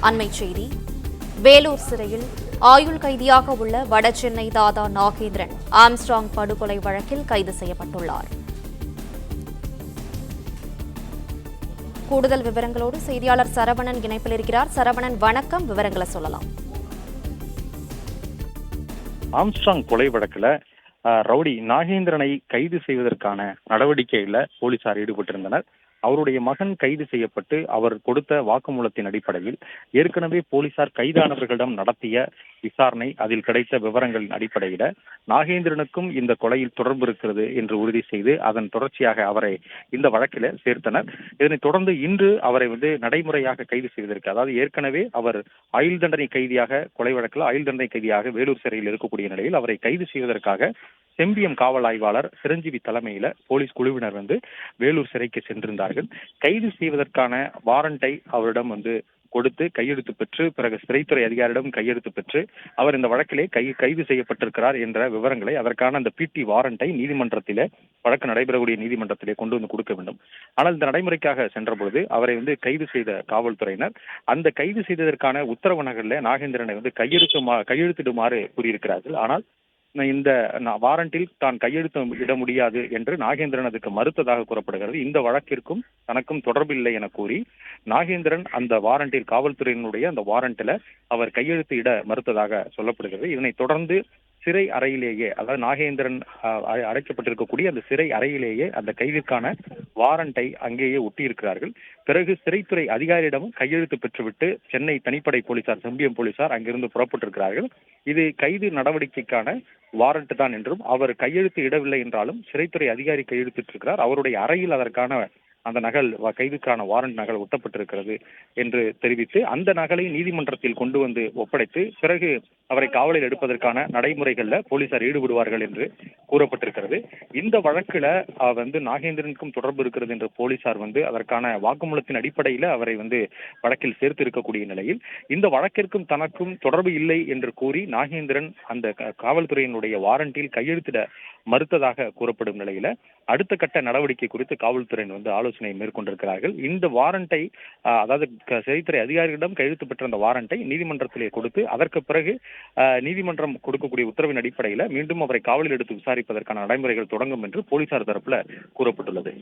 அண்மைச் செய்தி. வேலூர் சிறையில் ஆயுள் கைதியாக உள்ள வடசென்னை தாதா நாகேந்திரன் ஆம்ஸ்ட்ராங் படுகொலை வழக்கில் கைது செய்யப்பட்டுள்ளார். கூடுதல் விவரங்களோடு செய்தியாளர் சரவணன் இணைப்பில் இருக்கிறார். சரவணன், வணக்கம். விவரங்களை சொல்லலாம். ஆம்ஸ்ட்ராங் கொலை வழக்குல ரவுடி நாகேந்திரனை கைது செய்வதற்கான நடவடிக்கையில போலீசார் ஈடுபட்டிருந்தனர். அவருடைய மகன் கைது செய்யப்பட்டு அவர் கொடுத்த வாக்குமூலத்தின் அடிப்படையில் ஏற்கனவே போலீசார் கைதானவர்களிடம் நடத்திய விசாரணை, அதில் கிடைத்த விவரங்களின் அடிப்படையில நாகேந்திரனுக்கும் இந்த கொலையில் தொடர்பு இருக்கிறது என்று உறுதி செய்து அதன் தொடர்ச்சியாக அவரை இந்த வழக்கில சேர்த்தனர். இதனைத் தொடர்ந்து இன்று அவரை நடைமுறையாக கைது செய்வதற்கு, அதாவது ஏற்கனவே அவர் ஆயுள் தண்டனை கைதியாக, கொலை வழக்கில் ஆயுள் தண்டனை கைதியாக வேலூர் சிறையில் இருக்கக்கூடிய நிலையில் அவரை கைது செய்வதற்காக செம்பியம் காவல் ஆய்வாளர் சிரஞ்சீவி தலைமையில போலீஸ் குழுவினர் வேலூர் சிறைக்கு சென்றிருந்தார்கள். கைது செய்வதற்கான வாரண்டை அவரிடம் கொடுத்து கையெழுத்து பெற்று, பிறகு சிறைத்துறை அதிகாரியிடம் கையெழுத்து பெற்று அவர் இந்த வழக்கிலே கைது செய்யப்பட்டிருக்கிறார் என்ற விவரங்களை, அதற்கான அந்த பிடி வாரண்டை நீதிமன்றத்திலே, வழக்கு நடைபெறக்கூடிய நீதிமன்றத்திலே கொண்டு கொடுக்க வேண்டும். ஆனால் இந்த நடைமுறைக்காக சென்றபொழுது அவரை கைது செய்த காவல்துறையினர் அந்த கைது செய்ததற்கான உத்தரவு நகரில் நாகேந்திரனை கையெழுத்திடுமாறு கூறியிருக்கிறார்கள். ஆனால் இந்த வாரண்டில் தான் கையெழுத்து இட முடியாது என்று நாகேந்திரன் அதுக்கு மறுத்ததாக கூறப்படுகிறது. இந்த வழக்கிற்கும் தனக்கும் தொடர்பில்லை என கூறி நாகேந்திரன் அந்த வாரண்டில், காவல்துறையினுடைய அந்த வாரண்டில் அவர் கையெழுத்து இட மறுத்ததாக சொல்லப்படுகிறது. இதனைத் தொடர்ந்து சிறை அறையிலேயே, அதாவது நாகேந்திரன் அடைக்கப்பட்டிருக்கக்கூடிய அந்த சிறை அறையிலேயே அந்த கைதிற்கான வாரண்டை அங்கேயே ஒட்டியிருக்கிறார்கள். பிறகு சிறைத்துறை அதிகாரியிடமும் கையெழுத்து பெற்றுவிட்டு சென்னை தனிப்படை போலீசார், செம்பியம் போலீசார் அங்கிருந்து புறப்பட்டிருக்கிறார்கள். இது கைது நடவடிக்கைக்கான வாரண்ட் தான் என்றும், அவர் கையெழுத்து இடவில்லை என்றாலும் சிறைத்துறை அதிகாரி கையெழுத்திட்டிருக்கிறார், அவருடைய அறையில் அதற்கான அந்த நகல், கைதுக்கான வாரண்ட் நகல் ஒட்டப்பட்டிருக்கிறது என்று தெரிவித்து அந்த நகலை நீதிமன்றத்தில் கொண்டு ஒப்படைத்து பிறகு அவரை காவலில் எடுப்பதற்கான நடைமுறைகள்ல போலீசார் ஈடுபடுவார்கள் என்று கூறப்பட்டிருக்கிறது. இந்த வழக்குல நாகேந்திரனுக்கும் தொடர்பு இருக்கிறது என்று போலீசார் அதற்கான வாக்குமூலத்தின் அடிப்படையில அவரை வழக்கில் சேர்த்து இருக்கக்கூடிய நிலையில், இந்த வழக்கிற்கும் தனக்கும் தொடர்பு இல்லை என்று கூறி நாகேந்திரன் அந்த காவல்துறையினுடைய வாரண்டில் கையெழுத்திட மறுத்ததாக கூறப்படும் நிலையில அடுத்த கட்ட நடவடிக்கை குறித்து காவல்துறையினர் ஆலோசனை மேற்கொண்டிருக்கிறார்கள். இந்த வாரண்டை, அதாவது சிறைத்துறை அதிகாரிகளிடம் கையெழுத்து பெற்ற அந்த வாரண்டை நீதிமன்றத்திலே கொடுத்து அதற்கு பிறகு நீதிமன்றம் கொடுக்கக்கூடிய உத்தரவின் அடிப்படையில மீண்டும் அவரை காவலில் எடுத்து விசாரிப்பதற்கான நடைமுறைகள் தொடங்கும் என்று போலீசார் தரப்புல கூறப்பட்டுள்ளது.